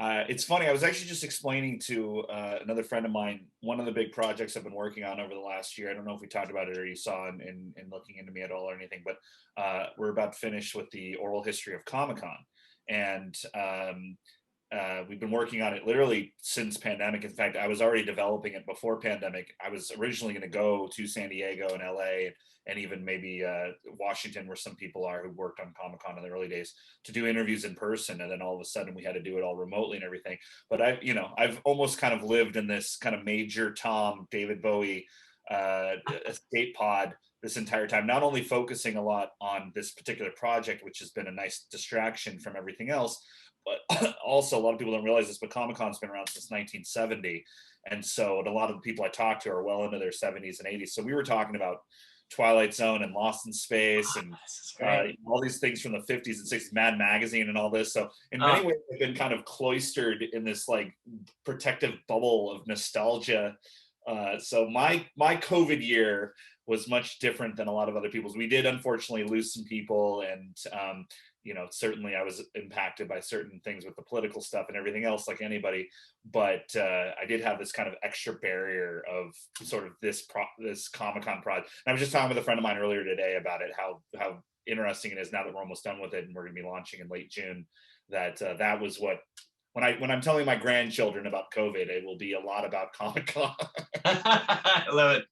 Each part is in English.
It's funny. I was actually just explaining to another friend of mine one of the big projects I've been working on over the last year. I don't know if we talked about it or you saw in looking into me at all or anything, but we're about to finish with the oral history of Comic Con, and we've been working on it literally since pandemic. In fact, I was already developing it before pandemic. I was originally going to go to San Diego and LA and even maybe Washington, where some people are who worked on Comic Con in the early days, to do interviews in person. And then all of a sudden we had to do it all remotely and everything. But I've almost kind of lived in this kind of Major Tom, David Bowie escape pod this entire time, not only focusing a lot on this particular project, which has been a nice distraction from everything else, but also a lot of people don't realize this, but Comic-Con's been around since 1970. And so a lot of the people I talk to are well into their 70s and 80s. So we were talking about Twilight Zone and Lost in Space and all these things from the 50s and 60s, Mad Magazine and all this. So in many ways, I've been kind of cloistered in this like protective bubble of nostalgia. So my COVID year was much different than a lot of other people's. We did unfortunately lose some people, and certainly I was impacted by certain things with the political stuff and everything else, like anybody. But I did have this kind of extra barrier of sort of this Comic-Con project. And I was just talking with a friend of mine earlier today about it, how interesting it is now that we're almost done with it and we're going to be launching in late June. That was what. When I'm telling my grandchildren about COVID, it will be a lot about Comic-Con. I love it.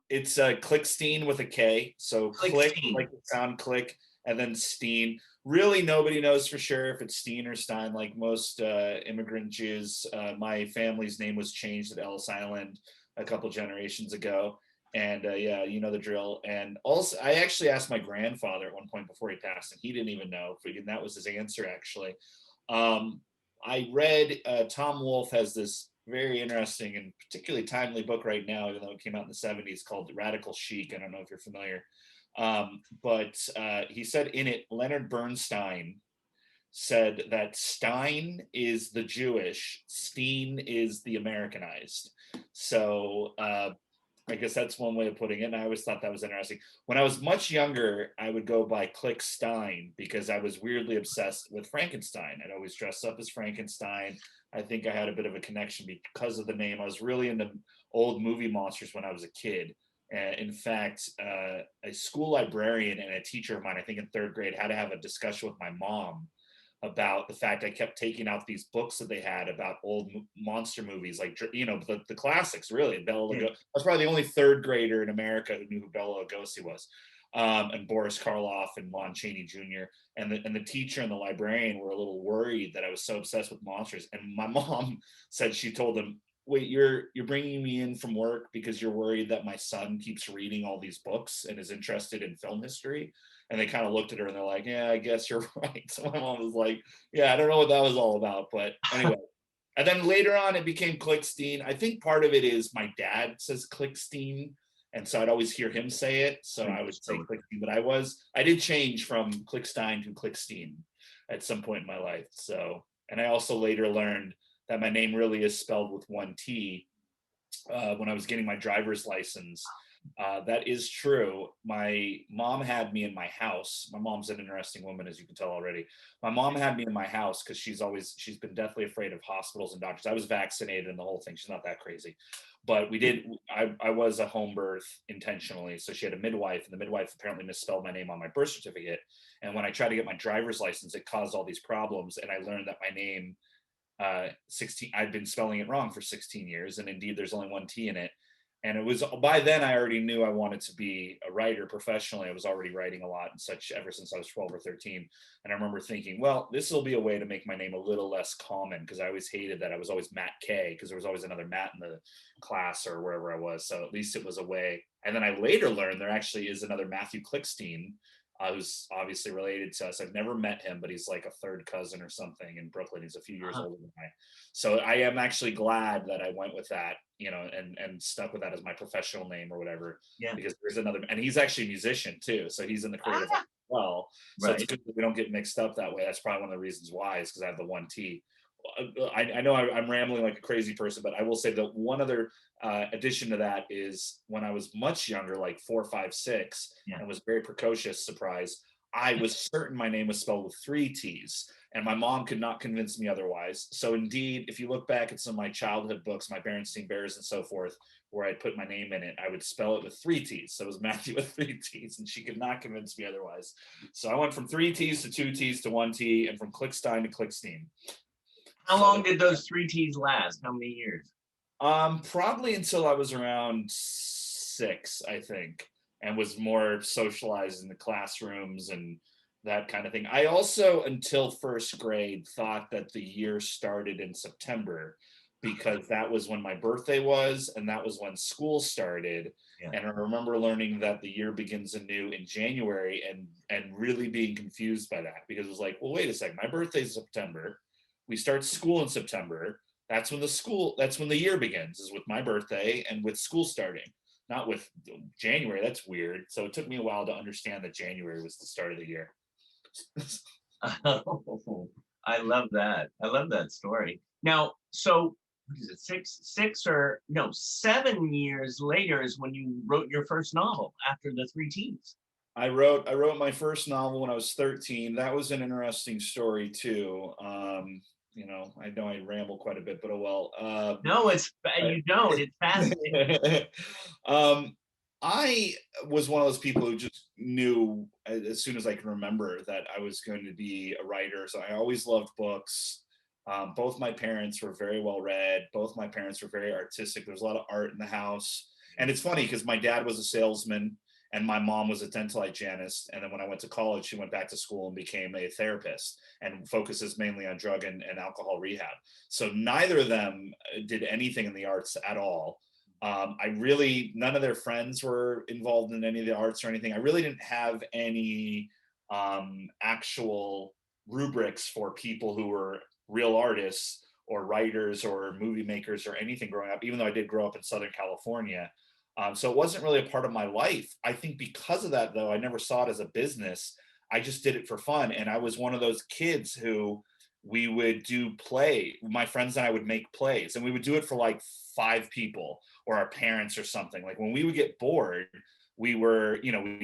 It's Klickstein with a K. So click, Klickstein. like the sound click, and then Steen. Really, nobody knows for sure if it's Steen or Stein. Like most immigrant Jews, my family's name was changed at Ellis Island a couple generations ago. And yeah, you know the drill. And also, I actually asked my grandfather at one point before he passed, and he didn't even know. And that was his answer, actually. I read Tom Wolfe has this very interesting and particularly timely book right now, even though it came out in the 70s, called Radical Chic. I don't know if you're familiar. But he said in it, Leonard Bernstein said that Stein is the Jewish, Steen is the Americanized. So I guess that's one way of putting it. And I always thought that was interesting. When I was much younger, I would go by Klickstein because I was weirdly obsessed with Frankenstein. I'd always dress up as Frankenstein. I think I had a bit of a connection because of the name. I was really into old movie monsters when I was a kid. In fact, a school librarian and a teacher of mine, I think in third grade, had to have a discussion with my mom about the fact I kept taking out these books that they had about old monster movies, like, the classics, really. Bela Lugosi. I was probably the only third grader in America who knew who Bela Lugosi was. And Boris Karloff and Lon Chaney Jr. And the teacher and the librarian were a little worried that I was so obsessed with monsters. And my mom said she told them, "Wait, you're bringing me in from work because you're worried that my son keeps reading all these books and is interested in film history?" And they kind of looked at her and they're like, "Yeah, I guess you're right." So my mom was like, "Yeah, I don't know what that was all about." But anyway. And then later on, it became Klickstein. I think part of it is my dad says Klickstein. And so I'd always hear him say it. So I would say Klickstein, but I did change from Klickstein to Klickstein at some point in my life. So, and I also later learned that my name really is spelled with one T when I was getting my driver's license. That is true. My mom had me in my house. My mom's an interesting woman, as you can tell already. My mom had me in my house because she's been deathly afraid of hospitals and doctors. I was vaccinated and the whole thing. She's not that crazy. But I was a home birth intentionally. So she had a midwife, and the midwife apparently misspelled my name on my birth certificate. And when I tried to get my driver's license, it caused all these problems. And I learned that my name, 16, I'd been spelling it wrong for 16 years. And indeed, there's only one T in it. And it was by then I already knew I wanted to be a writer professionally. I was already writing a lot and such ever since I was 12 or 13. And I remember thinking, well, this will be a way to make my name a little less common, because I always hated that I was always Matt K, because there was always another Matt in the class or wherever I was. So at least it was a way. And then I later learned there actually is another Mathew Klickstein, who's obviously related to us. I've never met him, but he's like a third cousin or something in Brooklyn. He's a few years older than I. So I am actually glad that I went with that, and stuck with that as my professional name or whatever. Yeah. Because there's another, and he's actually a musician too. So he's in the creative as well. So It's good that we don't get mixed up that way. That's probably one of the reasons why, is because I have the one T. I know I'm rambling like a crazy person, but I will say that one other addition to that is when I was much younger, like 4, 5, 6, Yeah. and was very precocious, surprise, I was certain my name was spelled with 3 T's, and my mom could not convince me otherwise. So indeed, if you look back at some of my childhood books, my Berenstain Bears and so forth, where I'd put my name in it, I would spell it with 3 T's. So it was Matthew with 3 T's, and she could not convince me otherwise. So I went from 3 T's to 2 T's to 1 T, and from Klickstein to Klickstein. How So long did those 3 T's last? How many years? probably until I was around 6, I think, and was more socialized in the classrooms and that kind of thing. I also, until first grade, thought that the year started in September because that was when my birthday was, and that was when school started. Yeah. And I remember learning that the year begins anew in January, and really being confused by that because it was like, well, wait a second, my birthday's September. We start school in September. That's when the year begins, is with my birthday and with school starting, not with January. That's weird. So it took me a while to understand that January was the start of the year. Oh, I love that. I love that story. Now, so what is it? Six or no, 7 years later is when you wrote your first novel after the 3 T's. I wrote my first novel when I was 13. That was an interesting story too. I know I ramble quite a bit, but oh well. No, you don't. It's fascinating. um, I was one of those people who just knew as soon as I can remember that I was going to be a writer. So I always loved books. Both my parents were very well read. Both my parents were very artistic. There was a lot of art in the house. And it's funny because my dad was a salesman and my mom was a dental hygienist. And then when I went to college, she went back to school and became a therapist and focuses mainly on drug and alcohol rehab. So neither of them did anything in the arts at all. None of their friends were involved in any of the arts or anything. I really didn't have any actual rubrics for people who were real artists or writers or movie makers or anything growing up, even though I did grow up in Southern California. So it wasn't really a part of my life. I think because of that, though, I never saw it as a business. I just did it for fun. And I was one of those kids who we would do play. My friends and I would make plays, and we would do it for like 5 people or our parents or something. Like when we would get bored, we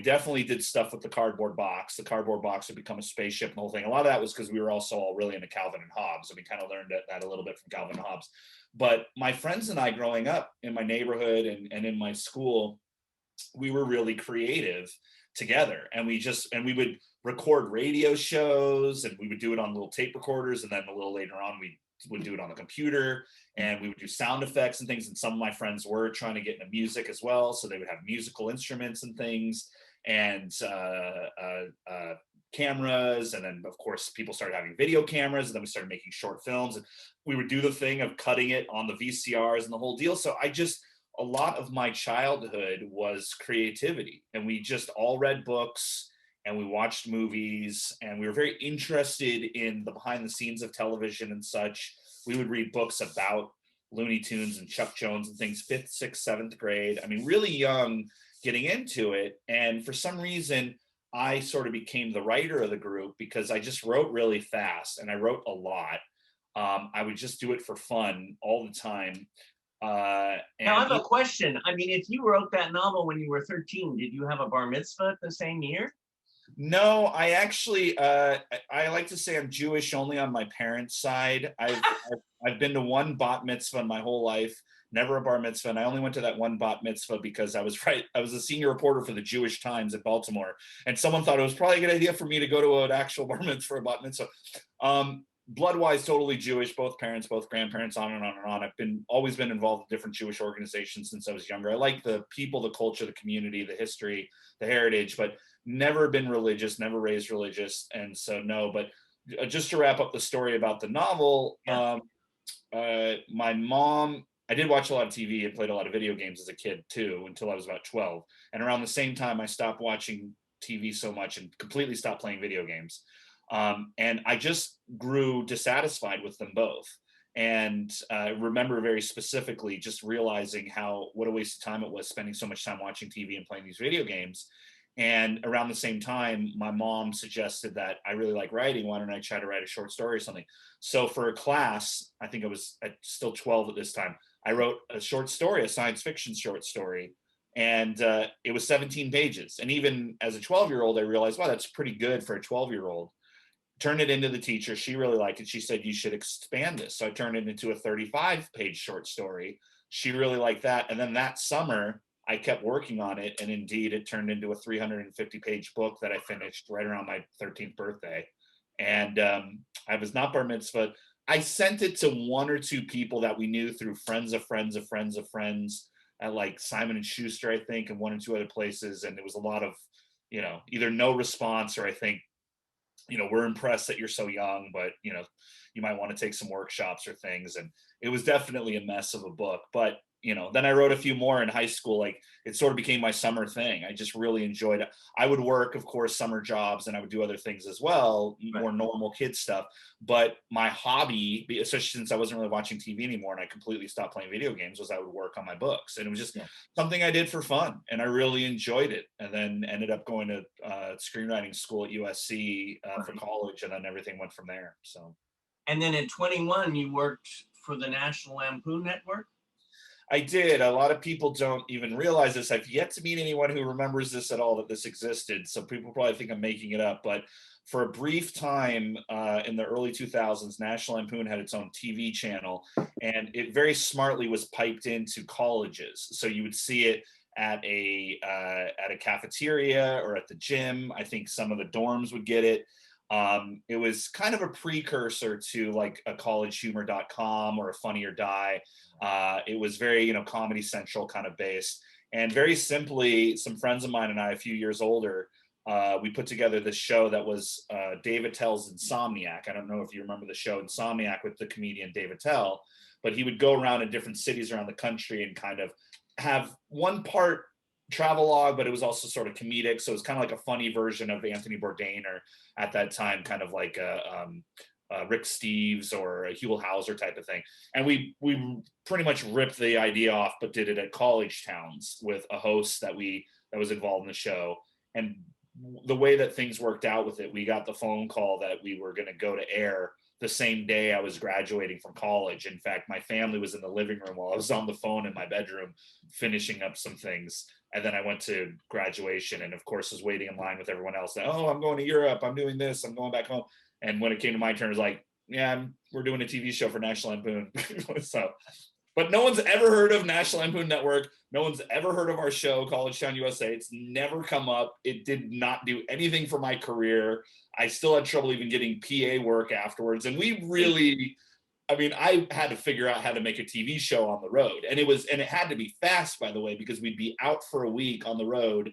definitely did stuff with the cardboard box. The cardboard box would become a spaceship and the whole thing. A lot of that was because we were also all really into Calvin and Hobbes. And we kind of learned that a little bit from Calvin and Hobbes. But my friends and I growing up in my neighborhood and in my school, we were really creative together. And we would record radio shows, and we would do it on little tape recorders. And then a little later on, we would do it on the computer, and we would do sound effects and things. And some of my friends were trying to get into music as well. So they would have musical instruments and things, and cameras. And then of course people started having video cameras, and then we started making short films, and we would do the thing of cutting it on the VCRs and the whole deal. So a lot of my childhood was creativity, and we just all read books and we watched movies, and we were very interested in the behind the scenes of television and such. We would read books about Looney Tunes and Chuck Jones and things, 5th, 6th, 7th grade. I mean, really young, getting into it. And for some reason, I sort of became the writer of the group because I just wrote really fast and I wrote a lot. I would just do it for fun all the time. Now, I have a question. I mean, if you wrote that novel when you were 13, did you have a bar mitzvah the same year? No, I actually, I like to say I'm Jewish only on my parents' side. I've been to one bat mitzvah in my whole life, never a bar mitzvah, and I only went to that one bat mitzvah because I was a senior reporter for the Jewish Times in Baltimore, and someone thought it was probably a good idea for me to go to an actual bar mitzvah or a bat mitzvah. Blood-wise, totally Jewish, both parents, both grandparents, on and on and on. I've always been involved in different Jewish organizations since I was younger. I like the people, the culture, the community, the history, the heritage, but never been religious, never raised religious. And so, no, but just to wrap up the story about the novel, Yeah. my mom, I did watch a lot of TV and played a lot of video games as a kid too, until I was about 12. And around the same time, I stopped watching TV so much and completely stopped playing video games. And I just grew dissatisfied with them both. And I remember very specifically just realizing what a waste of time it was spending so much time watching TV and playing these video games. And around the same time, my mom suggested that I really like writing. Why don't I try to write a short story or something? So for a class, I think I was still 12 at this time, I wrote a short story, a science fiction short story. And it was 17 pages. And even as a 12-year-old, I realized, wow, that's pretty good for a 12-year-old. Turned it into the teacher. She really liked it. She said, you should expand this. So I turned it into a 35-page short story. She really liked that. And then that summer, I kept working on it. And indeed, it turned into a 350-page book that I finished right around my 13th birthday. And I was not bar mitzvah. I sent it to one or two people that we knew through friends of friends of friends of friends at like Simon and Schuster, I think, and one or two other places. And there was a lot of, either no response, or I think, we're impressed that you're so young, but you might want to take some workshops or things. And it was definitely a mess of a book. But then I wrote a few more in high school. Like, it sort of became my summer thing. I just really enjoyed it. I would work, of course, summer jobs, and I would do other things as well, more normal kid stuff. But my hobby, especially since I wasn't really watching TV anymore and I completely stopped playing video games, was I would work on my books. And it was just something I did for fun, and I really enjoyed it. And then ended up going to screenwriting school at USC for college, and then everything went from there. So. And then at 21, you worked for the National Lampoon Network? I did. A lot of people don't even realize this. I've yet to meet anyone who remembers this at all, that this existed. So people probably think I'm making it up. But for a brief time in the early 2000s, National Lampoon had its own TV channel, and it very smartly was piped into colleges. So you would see it at a cafeteria or at the gym. I think some of the dorms would get it. It was kind of a precursor to like a collegehumor.com or a Funny or Die. It was very, Comedy Central kind of based. And very simply, some friends of mine and I, a few years older, we put together this show that was Dave Attell's Insomniac. I don't know if you remember the show Insomniac with the comedian Dave Attell, but he would go around in different cities around the country and kind of have one part travelogue, but it was also sort of comedic. So it was kind of like a funny version of Anthony Bourdain, or at that time, kind of like a Rick Steves or a Huell Hauser type of thing. And we pretty much ripped the idea off, but did it at college towns with a host that was involved in the show. And the way that things worked out with it, we got the phone call that we were going to go to air the same day I was graduating from college. In fact, my family was in the living room while I was on the phone in my bedroom finishing up some things. And then I went to graduation, and of course was waiting in line with everyone else. That, oh, I'm going to Europe, I'm doing this, I'm going back home. And when it came to my turn, it was like, yeah, we're doing a TV show for National Lampoon. So, but no one's ever heard of National Lampoon Network. No one's ever heard of our show, College Town USA. It's never come up. It did not do anything for my career. I still had trouble even getting PA work afterwards. And we really, I had to figure out how to make a TV show on the road. And it had to be fast, by the way, because we'd be out for a week on the road.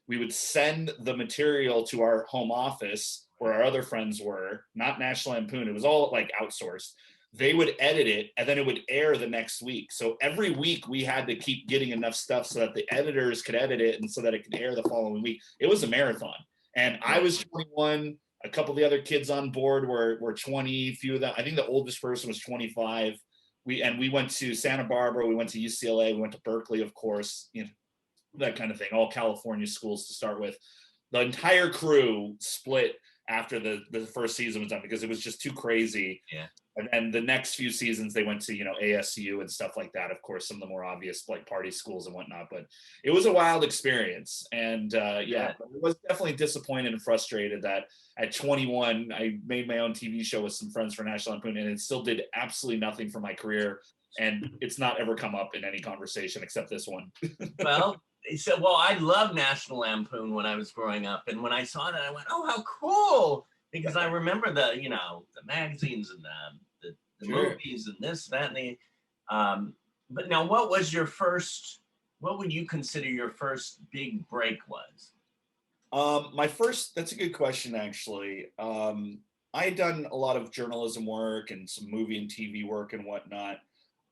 We would send the material to our home office where our other friends were, not National Lampoon. It was all like outsourced. They would edit it, and then it would air the next week. So every week we had to keep getting enough stuff so that the editors could edit it and so that it could air the following week. It was a marathon. And I was 21. A couple of the other kids on board were 20. A few of them, I think the oldest person was 25. We went to Santa Barbara. We went to UCLA. We went to Berkeley, of course, that kind of thing. All California schools to start with. The entire crew split after the first season was done because it was just too crazy. Yeah. And then the next few seasons they went to, ASU and stuff like that. Of course, some of the more obvious like party schools and whatnot, but it was a wild experience. And it was definitely disappointed and frustrated that at 21, I made my own TV show with some friends for National Lampoon, and it still did absolutely nothing for my career. And it's not ever come up in any conversation except this one. Well, I loved National Lampoon when I was growing up. And when I saw that, I went, oh, how cool. Because I remember the magazines and the movies and this, that, and the, but now what would you consider your first big break was? That's a good question, actually. I had done a lot of journalism work and some movie and TV work and whatnot.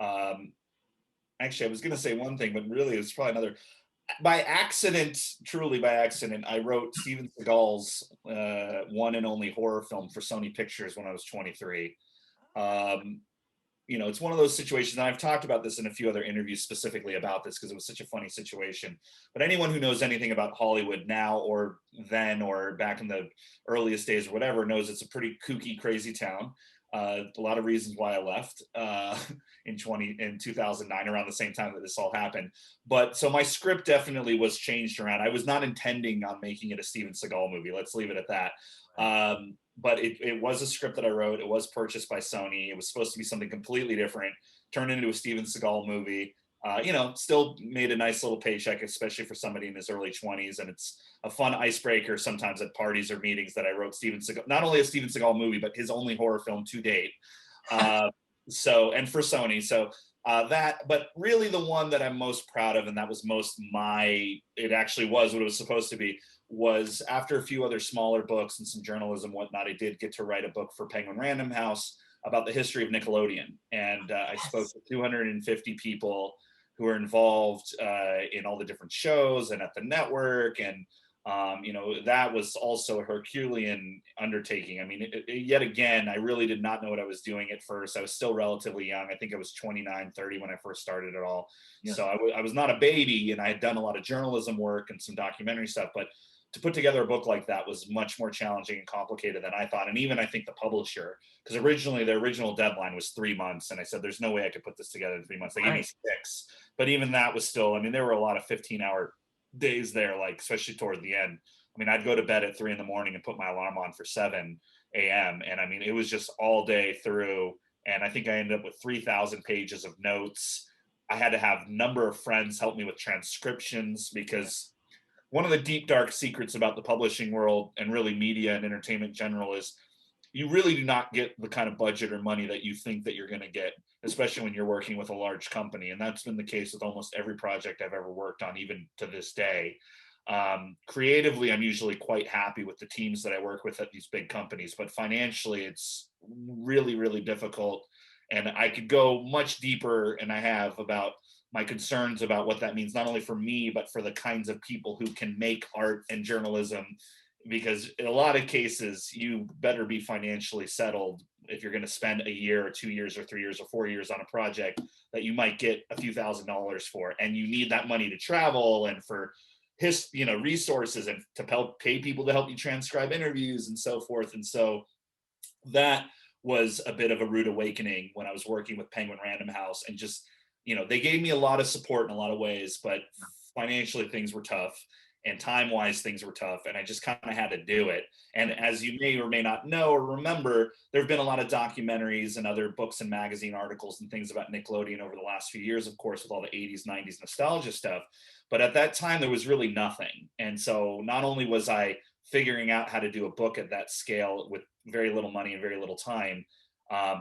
Actually, I was going to say one thing, but really it's probably another. Truly by accident, I wrote Steven Seagal's one and only horror film for Sony Pictures when I was 23. it's one of those situations, and I've talked about this in a few other interviews specifically about this because it was such a funny situation. But anyone who knows anything about Hollywood now or then or back in the earliest days or whatever knows it's a pretty kooky, crazy town. A lot of reasons why I left in 2009, around the same time that this all happened. But so my script definitely was changed around. I was not intending on making it a Steven Seagal movie. Let's leave it at that. But it was a script that I wrote. It was purchased by Sony. It was supposed to be something completely different, turned into a Steven Seagal movie. Still made a nice little paycheck, especially for somebody in his early 20s. And it's a fun icebreaker sometimes at parties or meetings that I wrote Steven Seagal, not only a Steven Seagal movie, but his only horror film to date. And for Sony. But really the one that I'm most proud of, and that was it actually was what it was supposed to be, was after a few other smaller books and some journalism, whatnot, I did get to write a book for Penguin Random House about the history of Nickelodeon. And I spoke to 250 people who were involved in all the different shows and at the network. And, that was also a Herculean undertaking. I mean, yet again, I really did not know what I was doing at first. I was still relatively young. I think I was 29, 30 when I first started it all. Yeah. So I was not a baby, and I had done a lot of journalism work and some documentary stuff, but to put together a book like that was much more challenging and complicated than I thought. And even I think the publisher, because originally the original deadline was 3 months. And I said, there's no way I could put this together in 3 months. They gave me 6, but even that was still, I mean, there were a lot of 15-hour days there, like especially toward the end. I mean, I'd go to bed at 3 a.m. and put my alarm on for 7 a.m. And I mean, it was just all day through. And I think I ended up with 3,000 pages of notes. I had to have a number of friends help me with transcriptions, because one of the deep, dark secrets about the publishing world and really media and entertainment in general is you really do not get the kind of budget or money that you think that you're going to get, especially when you're working with a large company. And that's been the case with almost every project I've ever worked on, even to this day. Creatively, I'm usually quite happy with the teams that I work with at these big companies, but financially, it's really, really difficult. And I could go much deeper, and I have, about my concerns about what that means, not only for me, but for the kinds of people who can make art and journalism, because in a lot of cases, you better be financially settled if you're going to spend a year or 2 years or 3 years or 4 years on a project that you might get a few $1,000s for. And you need that money to travel and for resources and to pay people to help you transcribe interviews and so forth. And so that was a bit of a rude awakening when I was working with Penguin Random House, and just, they gave me a lot of support in a lot of ways, but financially things were tough, and time-wise things were tough, and I just kind of had to do it. And as you may or may not know or remember, there have been a lot of documentaries and other books and magazine articles and things about Nickelodeon over the last few years, of course, with all the 80s, 90s nostalgia stuff. But at that time, there was really nothing. And so not only was I figuring out how to do a book at that scale with very little money and very little time,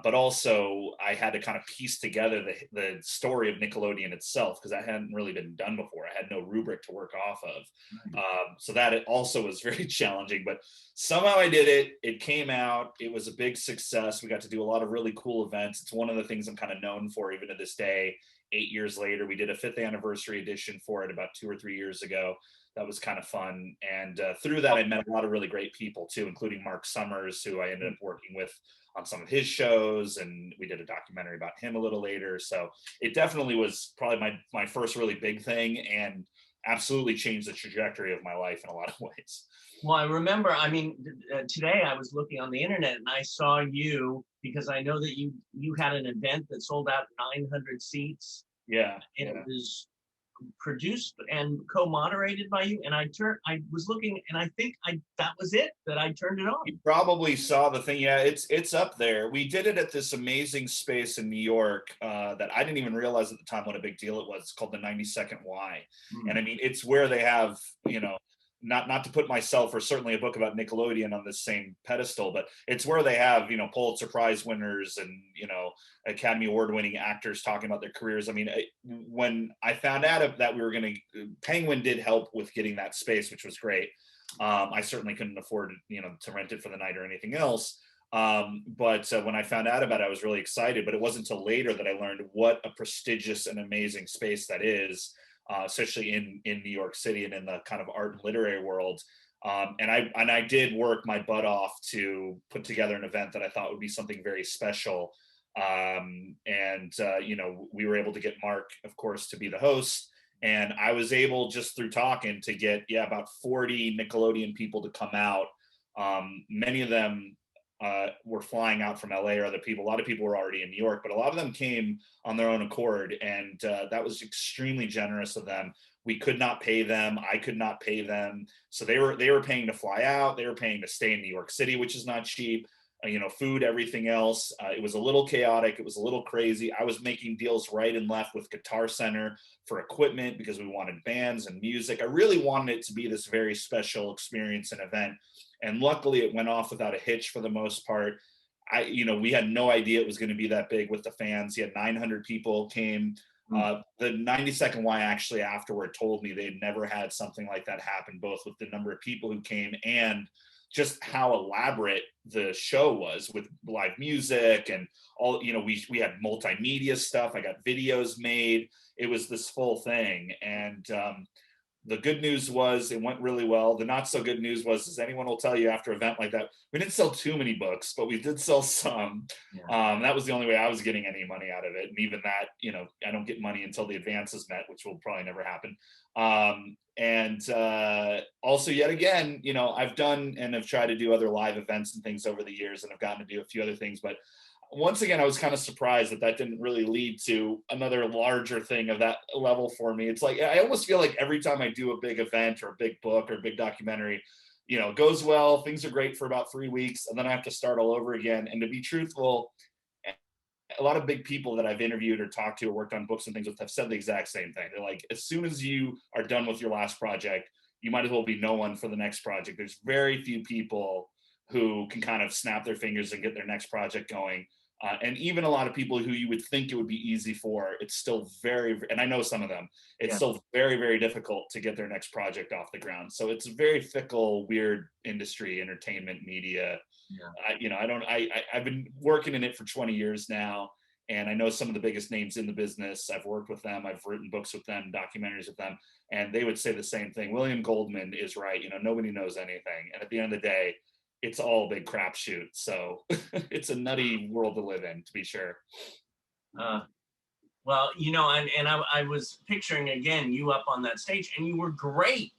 but also I had to kind of piece together the story of Nickelodeon itself, because that hadn't really been done before. I had no rubric to work off of. So that it also was very challenging, but somehow I did it. It came out. It was a big success. We got to do a lot of really cool events. It's one of the things I'm kind of known for, even to this day. 8 years later, we did a 5th anniversary edition for it about 2 or 3 years ago. That was kind of fun. And through that, I met a lot of really great people too, including Mark Summers, who I ended up working with on some of his shows. And we did a documentary about him a little later. So it definitely was probably my first really big thing, and absolutely changed the trajectory of my life in a lot of ways. Well, I remember, today I was looking on the internet and I saw you, because I know that you had an event that sold out 900 seats. Yeah. And it was produced and co-moderated by you. And I was looking, and I think that was it, that I turned it on. You probably saw the thing. Yeah, it's up there. We did it at this amazing space in New York that I didn't even realize at the time what a big deal it was. It's called the 92nd Y. And I mean, it's where they have, not to put myself or certainly a book about Nickelodeon on the same pedestal, but it's where they have, Pulitzer Prize winners and, Academy Award winning actors talking about their careers. I mean, when I found out that we were Penguin did help with getting that space, which was great. I certainly couldn't afford, to rent it for the night or anything else. But when I found out about it, I was really excited, but it wasn't until later that I learned what a prestigious and amazing space that is. Especially in New York City and in the kind of art and literary world. And I did work my butt off to put together an event that I thought would be something very special. We were able to get Mark, of course, to be the host. And I was able, just through talking, to get, about 40 Nickelodeon people to come out. Many of them were flying out from LA or other people. A lot of people were already in New York, but a lot of them came on their own accord. And that was extremely generous of them. We could not pay them. I could not pay them. So they were paying to fly out. They were paying to stay in New York City, which is not cheap. Food, everything else. It was a little chaotic. It was a little crazy. I was making deals right and left with Guitar Center for equipment because we wanted bands and music. I really wanted it to be this very special experience and event. And luckily it went off without a hitch for the most part. We had no idea it was going to be that big with the fans. You had 900 people came. The 92nd Y actually afterward told me they'd never had something like that happen, both with the number of people who came and just how elaborate the show was with live music and all. We had multimedia stuff. I got videos made. It was this full thing. And the good news was it went really well. The not so good news was, as anyone will tell you after an event like that, we didn't sell too many books, but we did sell some. Yeah. That was the only way I was getting any money out of it. And even that, I don't get money until the advance is met, which will probably never happen. Also, yet again, I've done and have tried to do other live events and things over the years, and I've gotten to do a few other things, but once again, I was kind of surprised that didn't really lead to another larger thing of that level for me. It's like, I almost feel like every time I do a big event or a big book or a big documentary, it goes well, things are great for about 3 weeks, and then I have to start all over again. And to be truthful, a lot of big people that I've interviewed or talked to or worked on books and things with have said the exact same thing. They're like, as soon as you are done with your last project, you might as well be no one for the next project. There's very few people who can kind of snap their fingers and get their next project going. And even a lot of people who you would think it would be easy for, it's still and I know some of them, it's still very, very difficult to get their next project off the ground. So it's a very fickle, weird industry, entertainment, media. I've been working in it for 20 years now, and I know some of the biggest names in the business. I've worked with them. I've written books with them, documentaries with them, and they would say the same thing. William Goldman is right. Nobody knows anything. And at the end of the day, it's all a big crapshoot. So it's a nutty world to live in, to be sure. Well, I was picturing again you up on that stage, and you were great,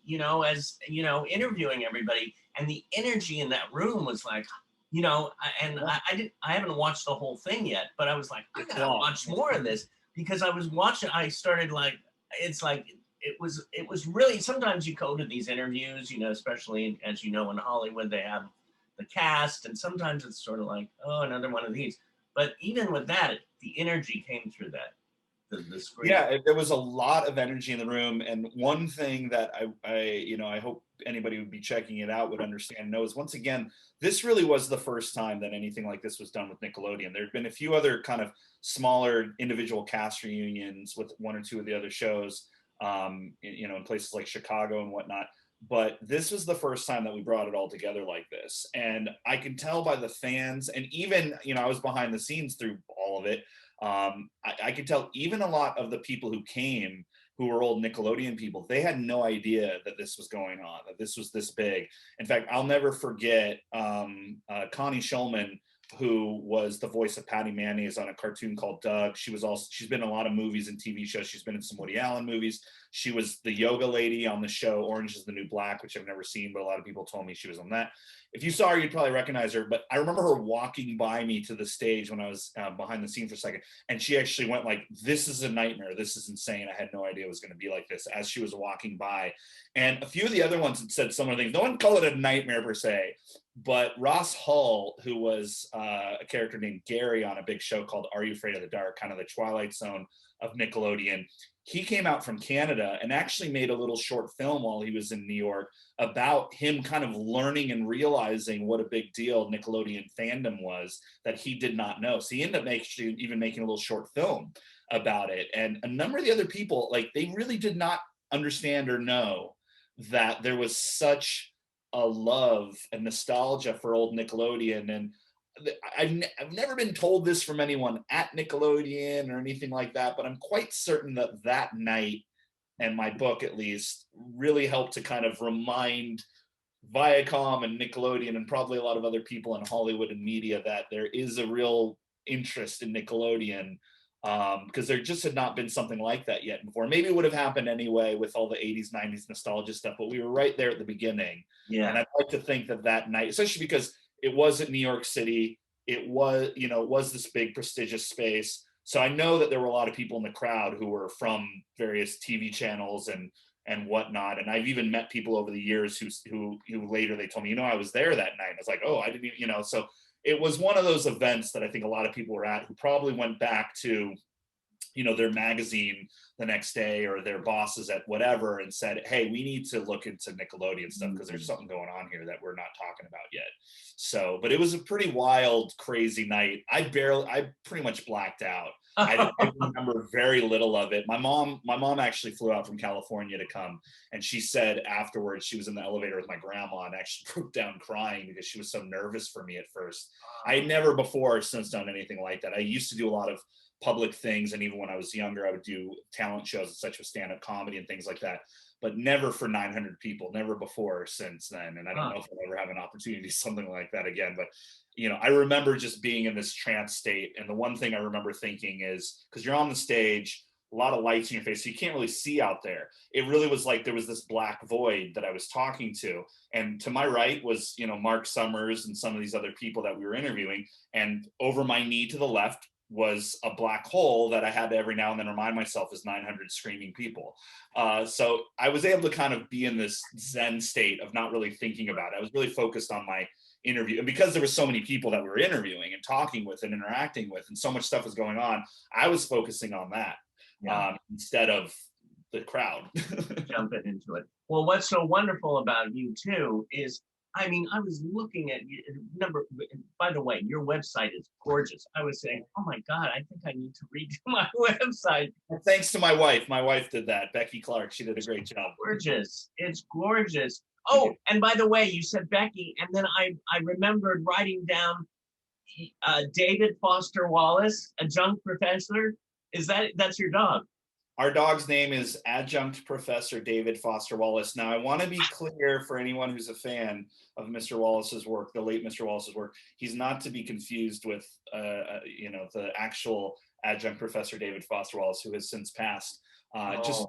as interviewing everybody, and the energy in that room was like, I haven't watched the whole thing yet, but I was like, I gotta watch more of this, because I was watching. I started like, it's like it was really. Sometimes you go to these interviews, especially as in Hollywood, they have the cast, and sometimes it's sort of like, oh, another one of these. But even with that, the energy came through that. The screen. Yeah, there was a lot of energy in the room, and one thing that I hope anybody would be checking it out would understand and know is, once again, this really was the first time that anything like this was done with Nickelodeon. There had been a few other kind of smaller individual cast reunions with one or two of the other shows, in places like Chicago and whatnot. But this was the first time that we brought it all together like this. And I can tell by the fans, and even, I was behind the scenes through all of it. I could tell even a lot of the people who came, who were old Nickelodeon people, they had no idea that this was going on, that this was this big. In fact, I'll never forget Connie Shulman, who was the voice of Patty Mayonnaise on a cartoon called Doug. She's been in a lot of movies and TV shows. She's been in some Woody Allen movies. She was the yoga lady on the show Orange is the New Black, which I've never seen, but a lot of people told me she was on that. If you saw her, you'd probably recognize her. But I remember her walking by me to the stage when I was behind the scene for a second. And she actually went like, this is a nightmare. This is insane. I had no idea it was going to be like this, as she was walking by. And a few of the other ones had said similar things. No one called it a nightmare per se. But Ross Hull, who was a character named Gary on a big show called Are You Afraid of the Dark, kind of the Twilight Zone of Nickelodeon, he came out from Canada and actually made a little short film while he was in New York about him kind of learning and realizing what a big deal Nickelodeon fandom was that he did not know. So he ended up even making a little short film about it. And a number of the other people, like, they really did not understand or know that there was such a love and nostalgia for old Nickelodeon. And I've never been told this from anyone at Nickelodeon or anything like that, but I'm quite certain that night, and my book at least, really helped to kind of remind Viacom and Nickelodeon and probably a lot of other people in Hollywood and media that there is a real interest in Nickelodeon, because there just had not been something like that yet before. Maybe it would have happened anyway with all the 80s, 90s nostalgia stuff, but we were right there at the beginning. And Yeah. I'd like to think that that night, especially because it was in New York City, it was, you know, it was this big prestigious space. So I know that there were a lot of people in the crowd who were from various TV channels and whatnot. And I've even met people over the years who later they told me, you know, I was there that night. I was like, oh, I didn't even, you know. So it was one of those events that I think a lot of people were at who probably went back to, you know, their magazine the next day or their bosses at whatever and said, hey, we need to look into Nickelodeon stuff because there's something going on here that we're not talking about yet. So, but it was a pretty wild, crazy night. I pretty much blacked out. I remember very little of it. My mom actually flew out from California to come, and she said afterwards she was in the elevator with my grandma and actually broke down crying because she was so nervous for me at first. I had never before or since done anything like that. I used to do a lot of public things, and even when I was younger, I would do talent shows and such with stand-up comedy and things like that, but never for 900 people, never before or since then. And I don't know if I'll ever have an opportunity to do something like that again. But you know, I remember just being in this trance state. And the one thing I remember thinking is, because you're on the stage, a lot of lights in your face, so you can't really see out there. It really was like there was this black void that I was talking to. And to my right was, you know, Mark Summers and some of these other people that we were interviewing. And over my knee to the left was a black hole that I had to every now and then remind myself is 900 screaming people. So I was able to kind of be in this Zen state of not really thinking about it. I was really focused on my interview. And because there were so many people that we were interviewing and talking with and interacting with, and so much stuff was going on, I was focusing on that instead of the crowd. Jumping into it. Well, what's so wonderful about you too is, I mean, I was looking at you, by the way, your website is gorgeous. I was saying, oh my God, I think I need to redo my website. Thanks to my wife. My wife did that. Becky Clark. She did a great job. Gorgeous. It's gorgeous. Oh, and by the way, you said Becky, and then I remembered writing down David Foster Wallace, adjunct professor. That's your dog? Our dog's name is Adjunct Professor David Foster Wallace. Now, I want to be clear for anyone who's a fan of Mr. Wallace's work, the late Mr. Wallace's work. He's not to be confused with, you know, the actual Adjunct Professor David Foster Wallace, who has since passed. Just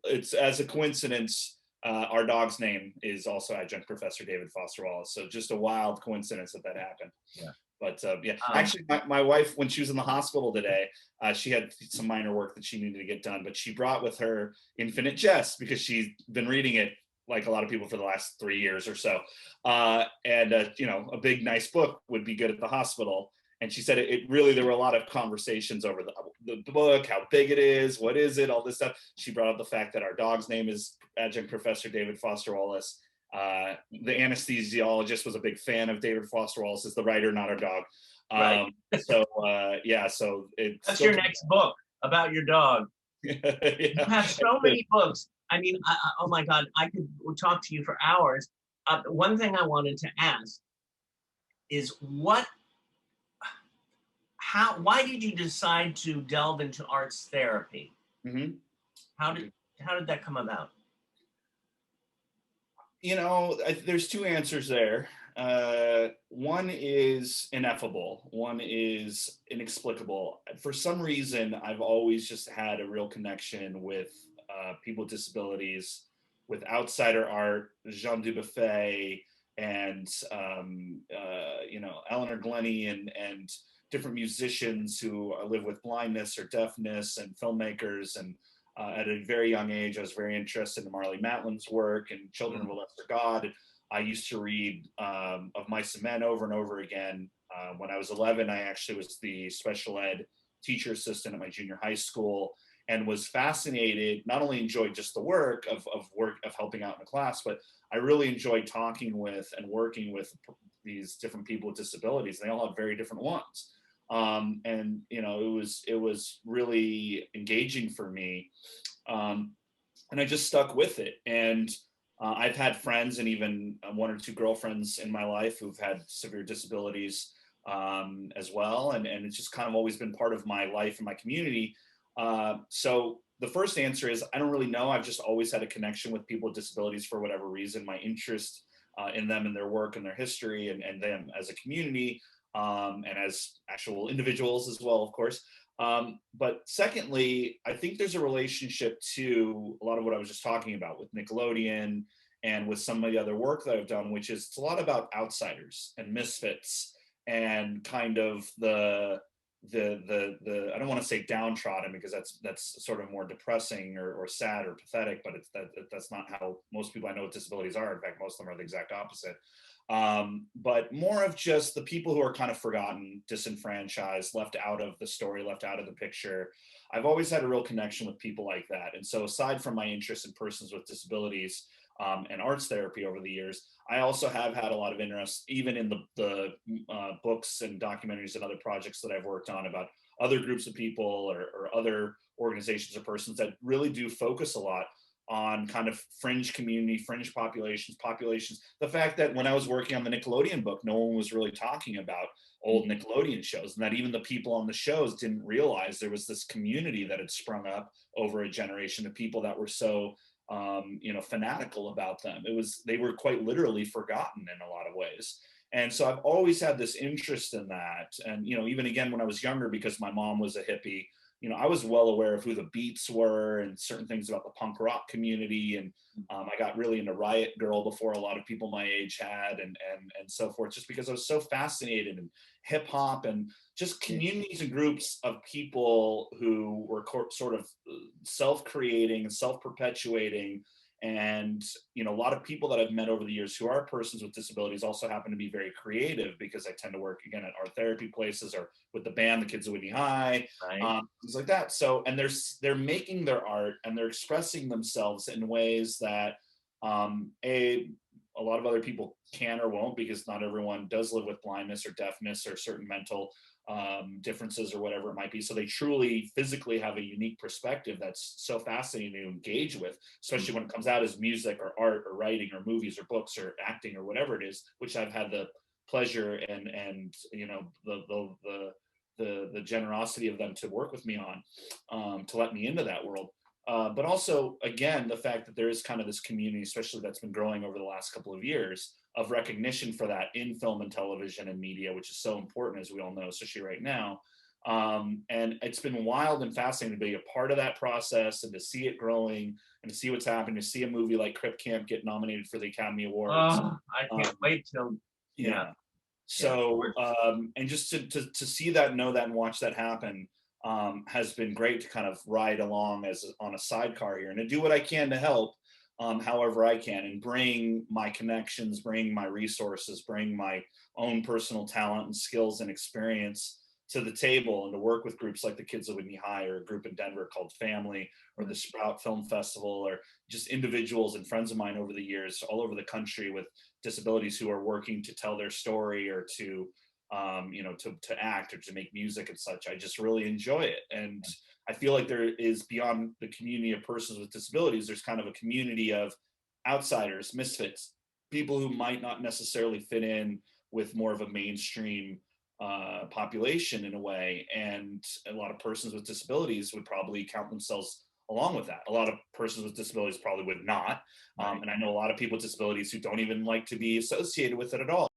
it's as a coincidence. Our dog's name is also Adjunct Professor David Foster Wallace. So just a wild coincidence that happened. Yeah. But yeah, actually, my wife, when she was in the hospital today, she had some minor work that she needed to get done, but she brought with her Infinite Jest because she's been reading it like a lot of people for the last 3 years or so. You know, a big, nice book would be good at the hospital. And she said it really, there were a lot of conversations over the book, how big it is, what is it, all this stuff. She brought up the fact that our dog's name is Adjunct Professor David Foster Wallace. The anesthesiologist was a big fan of David Foster Wallace as the writer, not our dog. Right. So yeah, so that's your next book about your dog. Yeah. You have so many books. I mean, oh my God, I could talk to you for hours. One thing I wanted to ask is why did you decide to delve into arts therapy? Mm-hmm. How did that come about? You know, there's two answers there. One is ineffable. One is inexplicable. For some reason, I've always just had a real connection with people with disabilities, with outsider art, Jean Dubuffet, and you know, Eleanor Glennie, and different musicians who live with blindness or deafness, and filmmakers. And at a very young age, I was very interested in Marley Matlin's work and Children of a Lesser God. I used to read Of Mice and Men over and over again. When I was 11, I actually was the special ed teacher assistant at my junior high school, and was fascinated, not only enjoyed just the work of helping out in the class, but I really enjoyed talking with and working with these different people with disabilities. They all have very different ones. And you know, it was really engaging for me, and I just stuck with it. And I've had friends and even one or two girlfriends in my life who've had severe disabilities as well, and it's just kind of always been part of my life and my community. So the first answer is I don't really know. I've just always had a connection with people with disabilities for whatever reason. My interest in them and their work and their history and them as a community and as actual individuals as well, of course. But secondly, I think there's a relationship to a lot of what I was just talking about with Nickelodeon and with some of the other work that I've done, which is it's a lot about outsiders and misfits and kind of the I don't want to say downtrodden because that's sort of more depressing or sad or pathetic, but that's not how most people I know with disabilities are. In fact, most of them are the exact opposite. But more of just the people who are kind of forgotten, disenfranchised, left out of the story, left out of the picture. I've always had a real connection with people like that. And so aside from my interest in persons with disabilities, and arts therapy over the years, I also have had a lot of interest, even in the books and documentaries and other projects that I've worked on about other groups of people or other organizations or persons that really do focus a lot on kind of fringe community, fringe populations. The fact that when I was working on the Nickelodeon book, no one was really talking about old Nickelodeon shows, and that even the people on the shows didn't realize there was this community that had sprung up over a generation of people that were so fanatical about them. They were quite literally forgotten in a lot of ways. And so I've always had this interest in that. And, even again, when I was younger, because my mom was a hippie, I was well aware of who the Beats were and certain things about the punk rock community. And I got really into Riot Girl before a lot of people my age had, and so forth, just because I was so fascinated in hip hop and just communities and groups of people who were sort of self-creating and self-perpetuating. And a lot of people that I've met over the years who are persons with disabilities also happen to be very creative, because I tend to work again at art therapy places or with the band, the Kids of Whitney High, Right. things like that. So, and they're making their art and they're expressing themselves in ways that a lot of other people can or won't, because not everyone does live with blindness or deafness or certain mental differences or whatever it might be. So they truly physically have a unique perspective that's so fascinating to engage with, especially when it comes out as music or art or writing or movies or books or acting or whatever it is, which I've had the pleasure and the generosity of them to work with me on, to let me into that world. But also, again, the fact that there is kind of this community, especially that's been growing over the last couple of years, of recognition for that in film and television and media, which is so important, as we all know, especially right now. And it's been wild and fascinating to be a part of that process and to see it growing and to see what's happening, to see a movie like Crip Camp get nominated for the Academy Awards. Oh, I can't wait till. Yeah. Yeah. So, and just to see that, know that, and watch that happen has been great to kind of ride along as on a sidecar here and to do what I can to help, however I can, and bring my connections, bring my resources, bring my own personal talent and skills and experience to the table, and to work with groups like the Kids of Whitney High, or a group in Denver called Family, or the Sprout Film Festival, or just individuals and friends of mine over the years all over the country with disabilities who are working to tell their story or to to act or to make music and such. I just really enjoy it. And I feel like there is, beyond the community of persons with disabilities, there's kind of a community of outsiders, misfits, people who might not necessarily fit in with more of a mainstream population in a way. And a lot of persons with disabilities would probably count themselves along with that. A lot of persons with disabilities probably would not. And I know a lot of people with disabilities who don't even like to be associated with it at all.